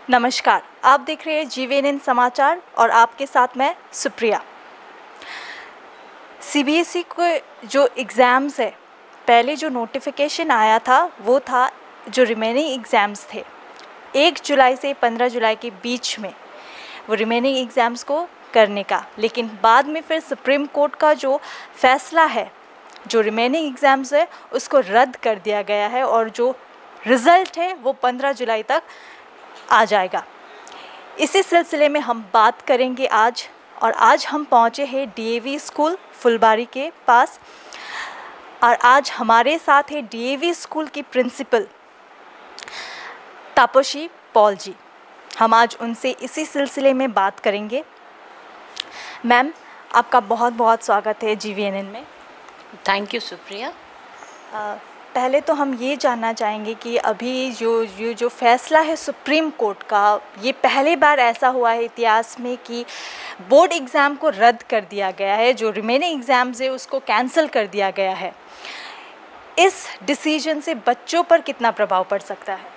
नमस्कार, आप देख रहे हैं जीवीएनएन समाचार और आपके साथ मैं सुप्रिया। सीबीएसई को जो एग्ज़ाम्स है, पहले जो नोटिफिकेशन आया था वो था जो रिमेनिंग एग्ज़ाम्स थे 1 जुलाई से 15 जुलाई के बीच में वो रिमेनिंग एग्ज़ाम्स को करने का, लेकिन बाद में फिर सुप्रीम कोर्ट का जो फैसला है, जो रिमेनिंग एग्ज़ाम्स है उसको रद्द कर दिया गया है और जो रिज़ल्ट है वो 15 जुलाई तक आ जाएगा। इसी सिलसिले में हम बात करेंगे आज, और आज हम पहुंचे हैं डीएवी स्कूल फुलबारी के पास, और आज हमारे साथ है डीएवी स्कूल की प्रिंसिपल तापसी पॉल जी। हम आज उनसे इसी सिलसिले में बात करेंगे। मैम, आपका बहुत बहुत स्वागत है जीवीएनएन में। Thank you Supriya. पहले तो हम ये जानना चाहेंगे कि अभी जो फैसला है सुप्रीम कोर्ट का, ये पहली बार ऐसा हुआ है इतिहास में कि बोर्ड एग्ज़ाम को रद्द कर दिया गया है, जो रिमेनिंग एग्ज़ाम्स है उसको कैंसिल कर दिया गया है। इस डिसीजन से बच्चों पर कितना प्रभाव पड़ सकता है?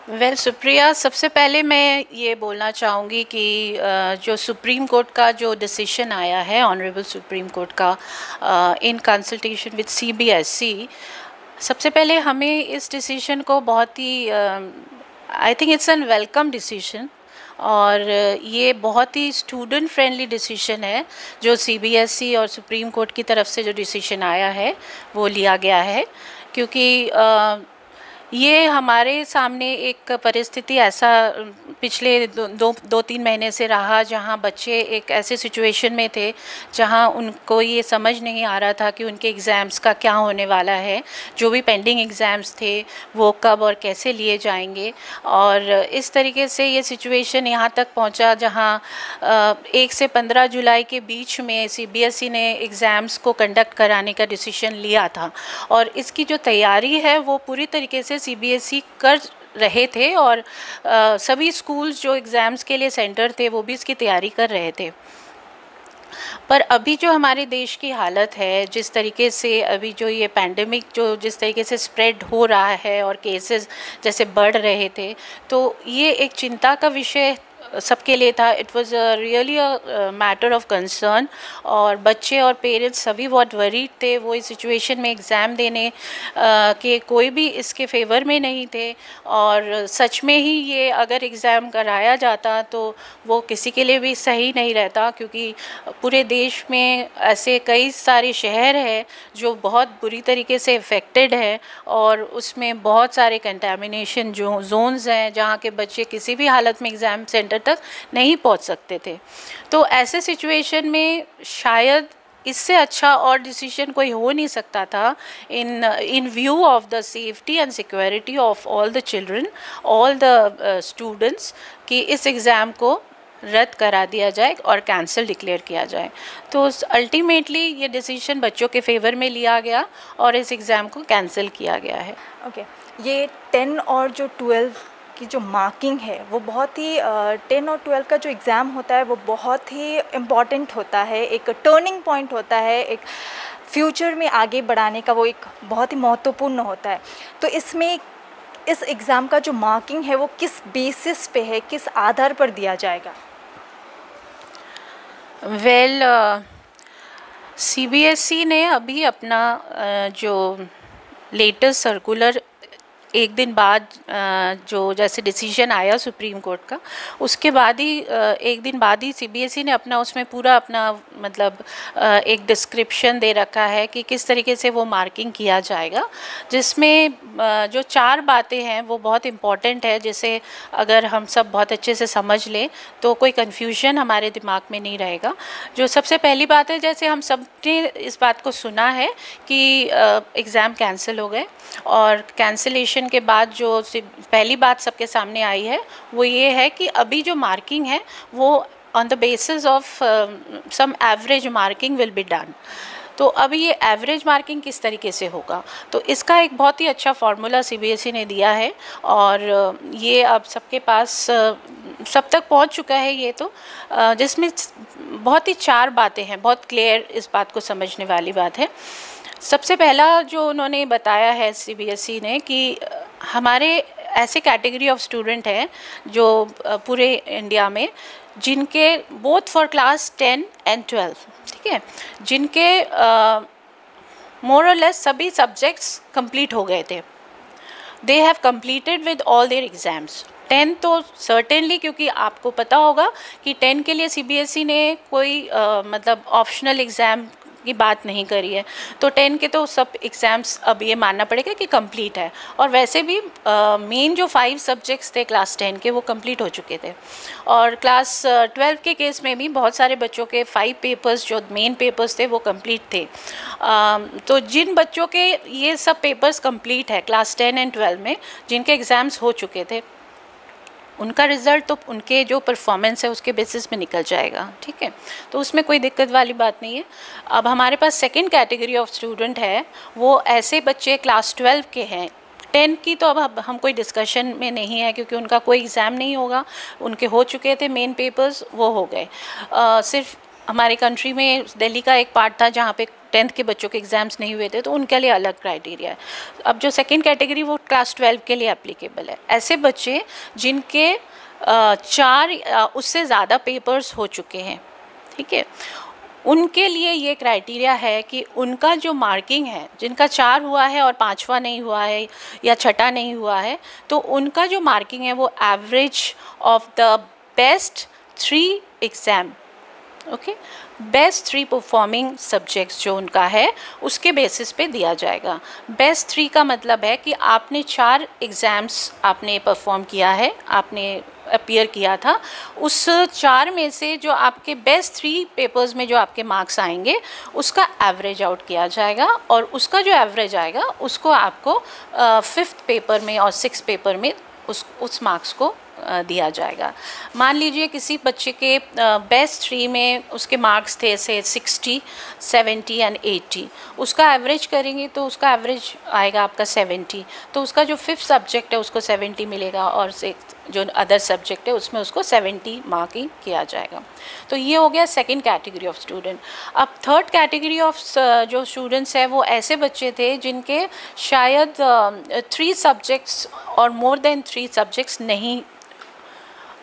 वेल सुप्रिया, सबसे पहले मैं ये बोलना चाहूँगी कि जो सुप्रीम कोर्ट का जो डिसीजन आया है, ऑनरेबल सुप्रीम कोर्ट का इन कंसल्टेशन विद सीबीएसई, सबसे पहले हमें इस डिसीजन को बहुत ही I think it's an welcome decision, और ये बहुत ही स्टूडेंट फ्रेंडली डिसीजन है जो सीबीएसई और सुप्रीम कोर्ट की तरफ से जो डिसीजन आया है वो लिया गया है, क्योंकि ये हमारे सामने एक परिस्थिति ऐसा पिछले दो तीन महीने से रहा जहाँ बच्चे एक ऐसे सिचुएशन में थे जहाँ उनको ये समझ नहीं आ रहा था कि उनके एग्ज़ाम्स का क्या होने वाला है। जो भी पेंडिंग एग्ज़ाम्स थे वो कब और कैसे लिए जाएंगे, और इस तरीके से ये सिचुएशन यहाँ तक पहुँचा जहाँ 1 से 15 जुलाई के बीच में सीबीएसई ने एग्ज़ाम्स को कंडक्ट कराने का डिसीजन लिया था, और इसकी जो तैयारी है वो पूरी तरीके से सीबीएसई कर रहे थे, और सभी स्कूल्स जो एग्ज़ाम्स के लिए सेंटर थे वो भी इसकी तैयारी कर रहे थे। पर अभी जो हमारे देश की हालत है, जिस तरीके से अभी जो ये पैंडेमिक जो जिस तरीके से स्प्रेड हो रहा है और केसेस जैसे बढ़ रहे थे, तो ये एक चिंता का विषय सबके लिए था। It was really a matter of concern, और बच्चे और पेरेंट्स सभी बहुत वरीड थे। वो इस सिचुएशन में एग्ज़ाम देने के कोई भी इसके फेवर में नहीं थे, और सच में ही ये अगर एग्ज़ाम कराया जाता तो वो किसी के लिए भी सही नहीं रहता, क्योंकि पूरे देश में ऐसे कई सारे शहर हैं जो बहुत बुरी तरीके से इफ़ेक्टेड है, और उसमें बहुत सारे कंटेमिनेशन जो जोन्स हैं जहाँ के बच्चे किसी भी हालत में एग्ज़ाम सेंटर तक नहीं पहुंच सकते थे। तो ऐसे सिचुएशन में शायद इससे अच्छा और डिसीजन कोई हो नहीं सकता था इन view of the safety and security of all the children, all the students, कि इस एग्ज़ाम को रद्द करा दिया जाए और कैंसिल डिक्लेयर किया जाए। तो अल्टीमेटली ये डिसीजन बच्चों के फेवर में लिया गया और इस एग्ज़ाम को कैंसिल किया गया है। ओके, ये 10 और जो 12 की जो मार्किंग है वो बहुत ही 10 और 12 का जो एग्ज़ाम होता है वो बहुत ही इम्पॉर्टेंट होता है, एक टर्निंग पॉइंट होता है, एक फ्यूचर में आगे बढ़ाने का वो एक बहुत ही महत्वपूर्ण होता है। तो इसमें इस एग्ज़ाम का जो मार्किंग है वो किस बेसिस पे है, किस आधार पर दिया जाएगा? वेल सीबीएसई ने अभी अपना जो लेटेस्ट सर्कुलर एक दिन बाद जो जैसे डिसीजन आया सुप्रीम कोर्ट का, उसके बाद ही एक दिन बाद ही सीबीएसई ने अपना उसमें पूरा अपना मतलब एक डिस्क्रिप्शन दे रखा है कि किस तरीके से वो मार्किंग किया जाएगा, जिसमें जो 4 बातें हैं वो बहुत इम्पॉर्टेंट है, जिसे अगर हम सब बहुत अच्छे से समझ लें तो कोई कन्फ्यूजन हमारे दिमाग में नहीं रहेगा। जो सबसे पहली बात है, जैसे हम सब ने इस बात को सुना है कि एग्ज़ाम कैंसिल हो गए, और कैंसिलेशन के बाद जो पहली बात सबके सामने आई है वो ये है कि अभी जो मार्किंग है वो on the basis of some average marking will be done. तो अब ये एवरेज मार्किंग किस तरीके से होगा, तो इसका एक बहुत ही अच्छा फार्मूला सीबीएसई ने दिया है, और ये अब सबके पास सब तक पहुंच चुका है ये, तो जिसमें बहुत ही 4 बातें हैं, बहुत क्लियर इस बात को समझने वाली बात है। सबसे पहला जो उन्होंने बताया है सीबीएसई ने कि हमारे ऐसे कैटेगरी ऑफ स्टूडेंट हैं जो पूरे इंडिया में जिनके बोथ फॉर क्लास 10 एंड 12, ठीक है, जिनके मोर और लेस सभी सब्जेक्ट्स कंप्लीट हो गए थे. They have completed with all their exams. 10 तो सर्टेनली, क्योंकि आपको पता होगा कि 10 के लिए CBSE ने कोई मतलब ऑप्शनल एग्ज़ाम की बात नहीं करी है, तो 10 के तो सब एग्ज़ाम्स अब ये मानना पड़ेगा कि कंप्लीट है. और वैसे भी मेन जो 5 सब्जेक्ट्स थे क्लास 10 के वो कंप्लीट हो चुके थे. और क्लास 12 के केस में भी बहुत सारे बच्चों के 5 पेपर्स जो मेन पेपर्स थे वो कंप्लीट थे. तो जिन बच्चों के ये सब पेपर्स कंप्लीट है क्लास 10 एंड 12 में, जिनके एग्ज़ाम्स हो चुके थे, उनका रिज़ल्ट तो उनके जो परफॉर्मेंस है उसके बेसिस पे निकल जाएगा, ठीक है. तो उसमें कोई दिक्कत वाली बात नहीं है. अब हमारे पास सेकंड कैटेगरी ऑफ स्टूडेंट है, वो ऐसे बच्चे क्लास 12 के हैं. 10 की तो अब हम कोई डिस्कशन में नहीं है, क्योंकि उनका कोई एग्ज़ाम नहीं होगा, उनके हो चुके थे मेन पेपर्स, वो हो गए. सिर्फ हमारे कंट्री में दिल्ली का एक पार्ट था जहाँ पे 10th के बच्चों के एग्ज़ाम्स नहीं हुए थे, तो उनके लिए अलग क्राइटेरिया है. अब जो सेकंड कैटेगरी वो क्लास 12 के लिए एप्लीकेबल है. ऐसे बच्चे जिनके 4 उससे ज़्यादा पेपर्स हो चुके हैं, ठीक है, उनके लिए ये क्राइटेरिया है कि उनका जो मार्किंग है, जिनका 4 हुआ है और 5वां नहीं हुआ है या 6ठा नहीं हुआ है, तो उनका जो मार्किंग है वो average of the best 3 exam, okay, best 3 performing subjects जो उनका है उसके बेसिस पे दिया जाएगा. बेस्ट 3 का मतलब है कि आपने 4 एग्ज़ाम्स आपने परफॉर्म किया है, आपने अपीयर किया था, उस 4 में से जो आपके बेस्ट 3 पेपर्स में जो आपके मार्क्स आएंगे उसका एवरेज आउट किया जाएगा, और उसका जो एवरेज आएगा उसको आपको 5th पेपर में और 6th पेपर में उस मार्क्स को दिया जाएगा. मान लीजिए किसी बच्चे के बेस्ट 3 में उसके मार्क्स थे से 60, 70 एंड 80, उसका एवरेज करेंगे तो उसका एवरेज आएगा आपका 70, तो उसका जो 5th सब्जेक्ट है उसको 70 मिलेगा, और जो अदर सब्जेक्ट है उसमें उसको 70 मार्किंग किया जाएगा. तो ये हो गया सेकंड कैटेगरी ऑफ स्टूडेंट. अब थर्ड कैटेगरी ऑफ जो स्टूडेंट्स हैं वो ऐसे बच्चे थे जिनके शायद 3 सब्जेक्ट्स और मोर देन 3 सब्जेक्ट्स नहीं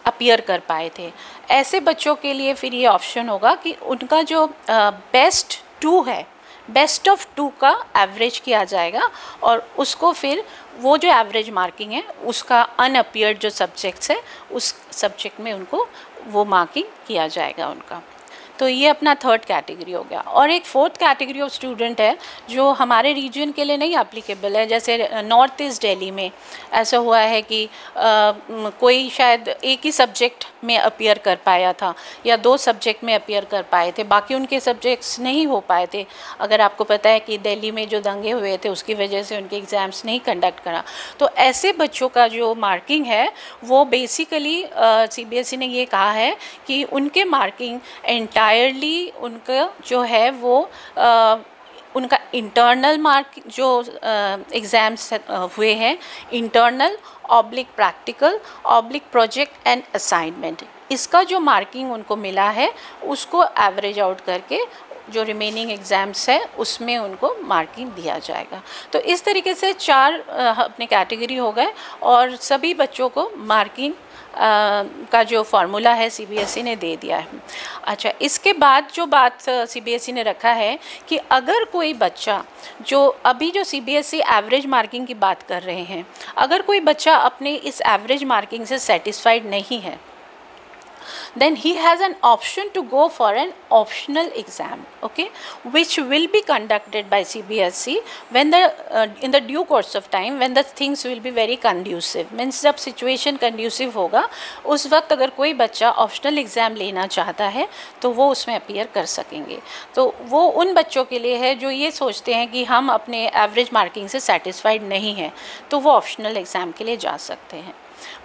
अपीयर कर पाए थे. ऐसे बच्चों के लिए फिर ये ऑप्शन होगा कि उनका जो बेस्ट 2 है, बेस्ट ऑफ 2 का एवरेज किया जाएगा, और उसको फिर वो जो एवरेज मार्किंग है उसका अनअपीयर्ड जो सब्जेक्ट्स है उस सब्जेक्ट में उनको वो मार्किंग किया जाएगा उनका. तो ये अपना थर्ड कैटेगरी हो गया. और एक फोर्थ कैटेगरी ऑफ स्टूडेंट है जो हमारे रीजन के लिए नहीं एप्लीकेबल है. जैसे नॉर्थ ईस्ट दिल्ली में ऐसा हुआ है कि कोई शायद एक ही सब्जेक्ट में अपीयर कर पाया था या 2 सब्जेक्ट में अपीयर कर पाए थे, बाकी उनके सब्जेक्ट्स नहीं हो पाए थे. अगर आपको पता है कि दिल्ली में जो दंगे हुए थे उसकी वजह से उनके एग्ज़ाम्स नहीं कंडक्ट करा, तो ऐसे बच्चों का जो मार्किंग है वो बेसिकली CBSE ने ये कहा है कि उनके मार्किंग एंटायरली उनका जो है वो उनका इंटरनल मार्क जो एग्ज़ाम्स हुए हैं, internal oblique practical oblique project and assignment, इसका जो मार्किंग उनको मिला है उसको एवरेज आउट करके जो रिमेनिंग एग्ज़ाम्स है उसमें उनको मार्किंग दिया जाएगा. तो इस तरीके से 4 अपने कैटेगरी हो गए और सभी बच्चों को मार्किंग का जो फार्मूला है CBSE ने दे दिया है. अच्छा, इसके बाद जो बात CBSE ने रखा है कि अगर कोई बच्चा जो अभी जो CBSE एवरेज मार्किंग की बात कर रहे हैं, अगर कोई बच्चा अपने इस एवरेज मार्किंग से सेटिस्फाइड नहीं है, then he has an option to go for an optional exam, okay, which will be conducted by CBSE when the in the due course of time, when the things will be very conducive, means जब situation conducive होगा उस वक्त अगर कोई बच्चा optional exam लेना चाहता है तो वो उसमें अपीयर कर सकेंगे. तो वो उन बच्चों के लिए है जो ये सोचते हैं कि हम अपने एवरेज मार्किंग से सेटिस्फाइड नहीं हैं, तो वो ऑप्शनल एग्ज़ाम के लिए जा सकते हैं.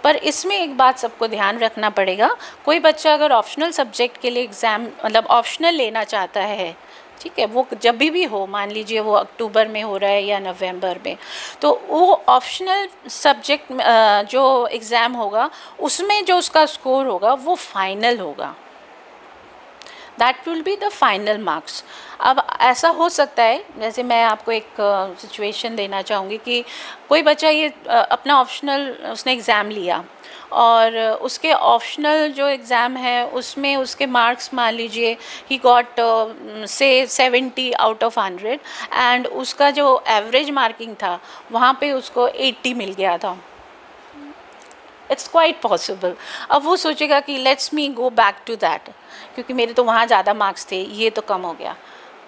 पर इसमें एक बात सबको ध्यान रखना पड़ेगा, कोई बच्चा अगर ऑप्शनल सब्जेक्ट के लिए एग्ज़ाम मतलब ऑप्शनल लेना चाहता है, ठीक है, वो जब भी हो, मान लीजिए वो अक्टूबर में हो रहा है या नवंबर में, तो वो ऑप्शनल सब्जेक्ट जो एग्ज़ाम होगा उसमें जो उसका स्कोर होगा वो फाइनल होगा. That will be the final marks. अब ऐसा हो सकता है, जैसे मैं आपको एक सिचुएशन देना चाहूँगी कि कोई बच्चा ये अपना ऑप्शनल उसने एग्ज़ाम लिया और उसके ऑप्शनल जो एग्ज़ाम है उसमें उसके मार्क्स मान लीजिए ही गॉट से 70 आउट ऑफ 100 एंड उसका जो एवरेज मार्किंग था वहाँ पे उसको 80 मिल गया था। It's quite possible. अब वो सोचेगा कि let's me go back to that, क्योंकि मेरे तो वहाँ ज़्यादा मार्क्स थे, ये तो कम हो गया।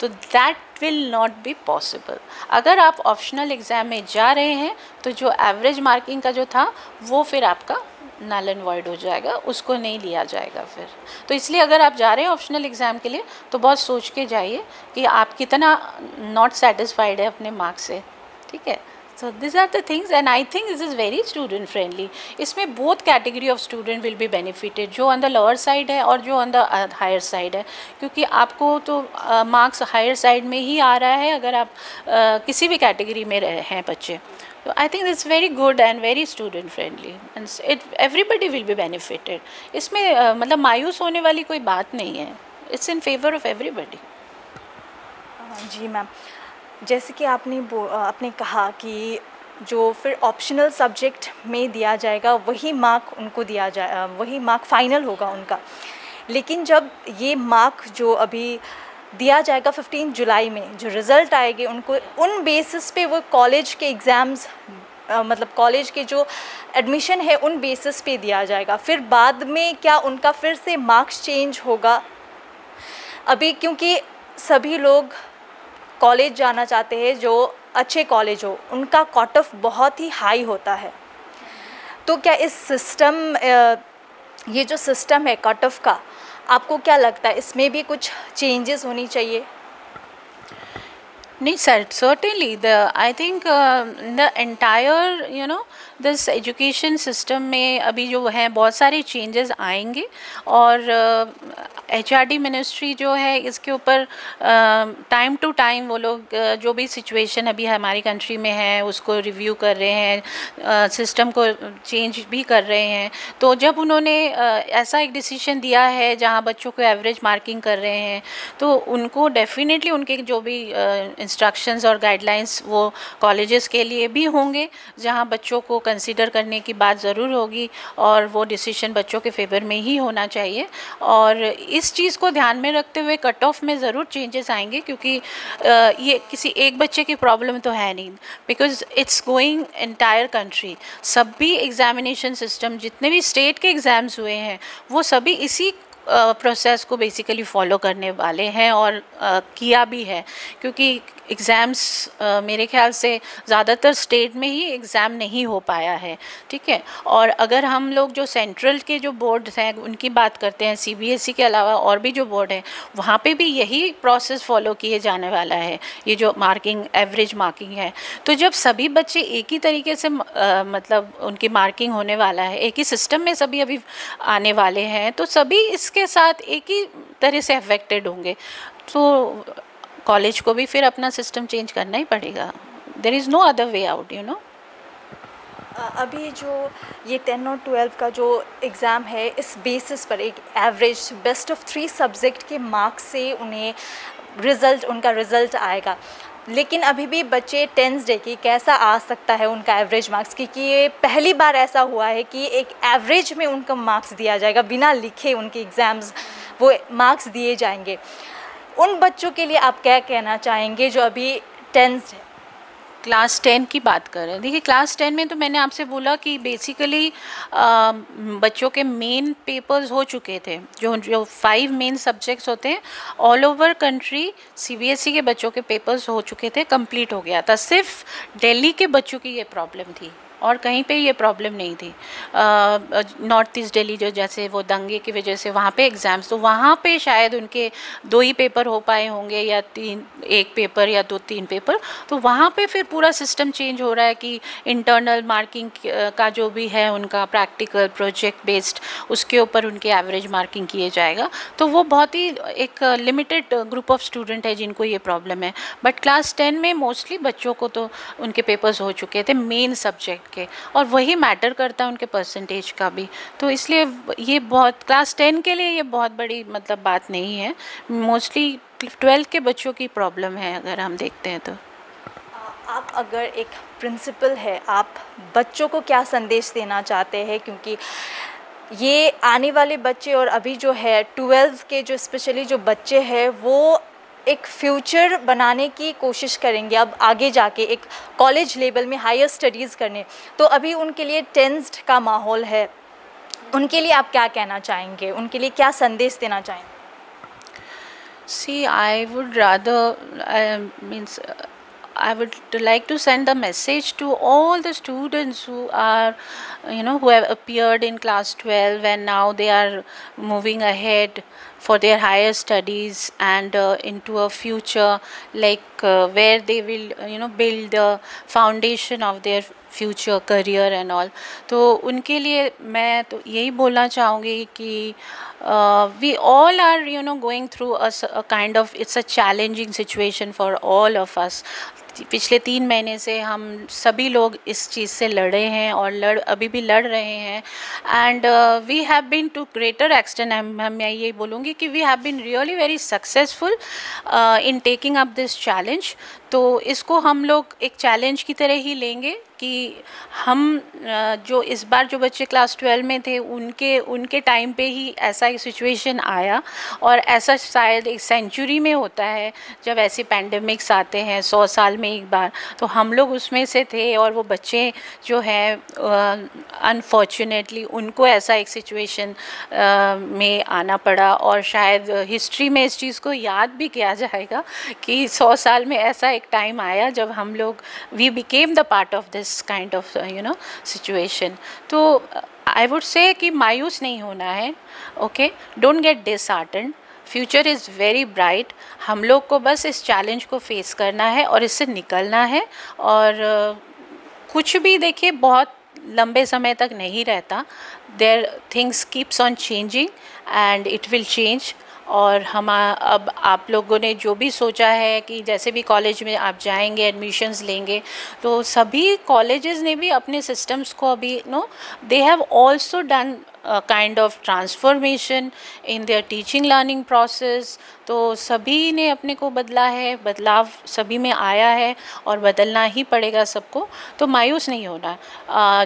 तो that will not be possible. अगर आप ऑप्शनल एग्ज़ाम में जा रहे हैं तो जो एवरेज मार्किंग का जो था वो फिर आपका नल एंड वॉइड हो जाएगा, उसको नहीं लिया जाएगा फिर। तो इसलिए अगर आप जा रहे हैं ऑप्शनल एग्ज़ाम के लिए तो बहुत सोच के जाइए कि आप कितना नॉट सेटिस्फाइड है अपने मार्क्स से, ठीक है। So these are the things and I think this is very student friendly. इसमें both category of student will be benefited, जो on the lower side है और जो on the higher side है, क्योंकि आपको तो marks higher side में ही आ रहा है अगर आप किसी भी category में हैं बच्चे। So I think it's very good and very student friendly and everybody will be benefited. इसमें मतलब मायूस होने वाली कोई बात नहीं है। It's in favor of everybody. जी मैम, जैसे कि आपने कहा कि जो फिर ऑप्शनल सब्जेक्ट में दिया जाएगा वही मार्क उनको दिया जाए, वही मार्क फाइनल होगा उनका। लेकिन जब ये मार्क जो अभी दिया जाएगा 15 जुलाई में, जो रिज़ल्ट आएंगे उनको उन बेसिस पे वो कॉलेज के एग्ज़ाम्स मतलब कॉलेज के जो एडमिशन है उन बेसिस पे दिया जाएगा। फिर बाद में क्या उनका फिर से मार्क्स चेंज होगा? अभी क्योंकि सभी लोग कॉलेज जाना चाहते हैं जो अच्छे कॉलेज हो, उनका कट ऑफ बहुत ही हाई होता है। तो क्या इस सिस्टम ये जो सिस्टम है कट ऑफ का, आपको क्या लगता है इसमें भी कुछ चेंजेस होनी चाहिए? नहीं sir, certainly I think the entire this education system में अभी जो है बहुत सारे चेंजेस आएंगे और HRD मिनिस्ट्री जो है इसके ऊपर टाइम टू टाइम वो लोग जो भी सिचुएशन अभी हमारी कंट्री में है उसको रिव्यू कर रहे हैं, सिस्टम को चेंज भी कर रहे हैं। तो जब उन्होंने ऐसा एक डिसीजन दिया है जहां बच्चों को एवरेज मार्किंग कर रहे हैं तो उनको डेफिनेटली उनके जो भी इंस्ट्रक्शंस और गाइडलाइंस वो कॉलेजेस के लिए भी होंगे जहां बच्चों को कंसीडर करने की बात ज़रूर होगी और वो डिसीजन बच्चों के फेवर में ही होना चाहिए। और इस चीज़ को ध्यान में रखते हुए कट ऑफ में ज़रूर चेंजेस आएंगे, क्योंकि ये किसी एक बच्चे की प्रॉब्लम तो है नहीं, because it's going entire country. सभी एग्जामिनेशन सिस्टम जितने भी स्टेट के एग्ज़ाम्स हुए हैं वो सभी इसी प्रोसेस को बेसिकली फॉलो करने वाले हैं और किया भी है, क्योंकि एग्ज़ाम्स मेरे ख्याल से ज़्यादातर स्टेट में ही एग्ज़ाम नहीं हो पाया है, ठीक है। और अगर हम लोग जो सेंट्रल के जो बोर्ड हैं उनकी बात करते हैं, CBSE के अलावा और भी जो बोर्ड हैं वहाँ पे भी यही प्रोसेस फॉलो किए जाने वाला है, ये जो मार्किंग एवरेज मार्किंग है। तो जब सभी बच्चे एक ही तरीके से मतलब उनकी मार्किंग होने वाला है, एक ही सिस्टम में सभी अभी आने वाले हैं, तो सभी इसके साथ एक ही तरह से अफेक्टेड होंगे। तो कॉलेज को भी फिर अपना सिस्टम चेंज करना ही पड़ेगा। There is no other way out, अभी जो ये 10 और 12 का जो एग्ज़ाम है इस बेसिस पर एक एवरेज बेस्ट ऑफ 3 सब्जेक्ट के मार्क्स से उन्हें उनका रिज़ल्ट आएगा। लेकिन अभी भी बच्चे टेंस डे की कैसा आ सकता है उनका एवरेज मार्क्स, क्योंकि ये पहली बार ऐसा हुआ है कि एक एवरेज में उनका मार्क्स दिया जाएगा, बिना लिखे उनके एग्ज़ाम्स वो मार्क्स दिए जाएंगे। उन बच्चों के लिए आप क्या कहना चाहेंगे जो अभी टेंस है? क्लास 10 की बात कर रहे हैं। देखिए क्लास 10 में तो मैंने आपसे बोला कि बेसिकली बच्चों के मेन पेपर्स हो चुके थे, जो 5 मेन सब्जेक्ट्स होते हैं ऑल ओवर कंट्री CBSE के बच्चों के पेपर्स हो चुके थे, कंप्लीट हो गया था। सिर्फ दिल्ली के बच्चों की ये प्रॉब्लम थी और कहीं पे ये प्रॉब्लम नहीं थी। नॉर्थ ईस्ट दिल्ली जो जैसे वो दंगे की वजह से वहाँ पे एग्ज़ाम्स, तो वहाँ पे शायद उनके 2 ही पेपर हो पाए होंगे या 1 पेपर या 2-3 पेपर। तो वहाँ पे फिर पूरा सिस्टम चेंज हो रहा है कि इंटरनल मार्किंग का जो भी है उनका प्रैक्टिकल प्रोजेक्ट बेस्ड उसके ऊपर उनके एवरेज मार्किंग किए जाएगा। तो वो बहुत ही एक लिमिटेड ग्रुप ऑफ स्टूडेंट है जिनको ये प्रॉब्लम है। बट क्लास 10 में मोस्टली बच्चों को तो उनके पेपर्स हो चुके थे मेन सब्जेक्ट। के, और वही मैटर करता है उनके परसेंटेज का भी। तो इसलिए ये बहुत क्लास 10 के लिए ये बहुत बड़ी मतलब बात नहीं है, मोस्टली 12 के बच्चों की प्रॉब्लम है अगर हम देखते हैं तो। आप अगर एक प्रिंसिपल है, आप बच्चों को क्या संदेश देना चाहते हैं, क्योंकि ये आने वाले बच्चे और अभी जो है 12th के जो स्पेशली जो बच्चे हैं वो एक फ्यूचर बनाने की कोशिश करेंगे अब आगे जाके एक कॉलेज लेवल में हायर स्टडीज़ करने, तो अभी उनके लिए टेंस्ड का माहौल है, उनके लिए आप क्या कहना चाहेंगे, उनके लिए क्या संदेश देना चाहेंगे? See, I would rather I would like to send the message to all the students who are, who have appeared in class 12 and now they are moving ahead for their higher studies and into a future like where they will, build the foundation of their future career and all. तो उनके लिए मैं तो यही बोलना चाहूँगी कि we all are going through a kind of it's a challenging situation for all of us. पिछले 3 महीने से हम सभी लोग इस चीज़ से लड़े हैं और अभी भी लड़ रहे हैं and we have been to greater extent, मैं ये बोलूँगी कि we have been really very successful in taking up this challenge. तो इसको हम लोग एक चैलेंज की तरह ही लेंगे कि हम जो इस बार जो बच्चे क्लास 12 में थे उनके टाइम पे ही ऐसा एक सिचुएशन आया, और ऐसा शायद एक सेंचुरी में होता है जब ऐसे पैंडेमिक्स आते हैं 100 साल में एक बार, तो हम लोग उसमें से थे और वो बच्चे जो हैं अनफॉर्चुनेटली उनको ऐसा एक सिचुएशन में आना पड़ा, और शायद हिस्ट्री में इस चीज़ को याद भी किया जाएगा कि 100 साल में ऐसा एक टाइम आया जब हम लोग we became the part of this kind of situation. तो आई वुड से कि मायूस नहीं होना है, okay, don't get disheartened, future is very bright. हम लोग को बस इस चैलेंज को फेस करना है और इससे निकलना है, और कुछ भी देखिए बहुत लंबे समय तक नहीं रहता, there things keeps on changing and it will change. और हम अब आप लोगों ने जो भी सोचा है कि जैसे भी कॉलेज में आप जाएंगे एडमिशन्स लेंगे, तो सभी कॉलेजेस ने भी अपने सिस्टम्स को अभी they have also done kind of transformation in their teaching learning process. तो सभी ने अपने को बदला है, बदलाव सभी में आया है और बदलना ही पड़ेगा सबको। तो मायूस नहीं होना,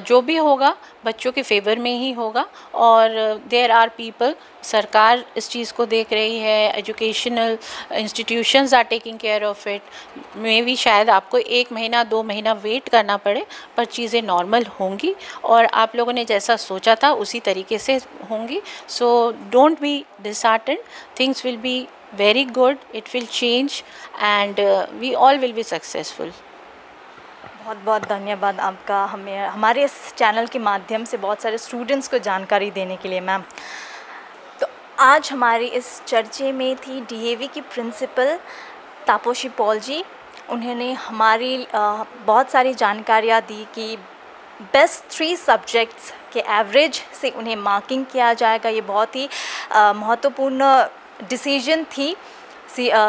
जो भी होगा बच्चों के फेवर में ही होगा। और देयर आर पीपल, सरकार इस चीज़ को देख रही है, educational institutions are taking care of it. मे भी शायद आपको 1 महीना 2 महीना वेट करना पड़े, पर चीज़ें नॉर्मल होंगी और आप लोगों ने जैसा सोचा था उसी तरीके से होंगी। So don't be disheartened, things will be very good, it will change and we all will be successful। बहुत बहुत धन्यवाद आपका हमारे इस चैनल के माध्यम से बहुत सारे स्टूडेंट्स को जानकारी देने के लिए मैम। तो आज हमारी इस चर्चे में थी DAV की प्रिंसिपल तापोशी पॉल जी। उन्होंने हमारी बहुत सारी जानकारियाँ दी कि बेस्ट 3 सब्जेक्ट्स के एवरेज से उन्हें मार्किंग किया जाएगा। ये बहुत ही महत्वपूर्ण डिसीजन थी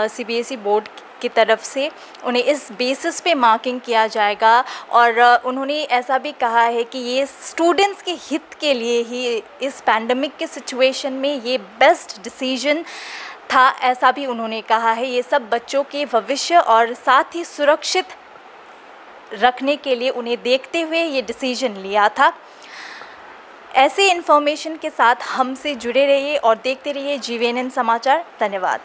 CBSE बोर्ड की तरफ से, उन्हें इस बेसिस पे मार्किंग किया जाएगा। और उन्होंने ऐसा भी कहा है कि ये स्टूडेंट्स के हित के लिए ही इस पैंडमिक के सिचुएशन में ये बेस्ट डिसीजन था, ऐसा भी उन्होंने कहा है। ये सब बच्चों के भविष्य और साथ ही सुरक्षित रखने के लिए उन्हें देखते हुए ये डिसीजन लिया था। ऐसे इन्फॉर्मेशन के साथ हमसे जुड़े रहिए और देखते रहिए GVNN समाचार। धन्यवाद।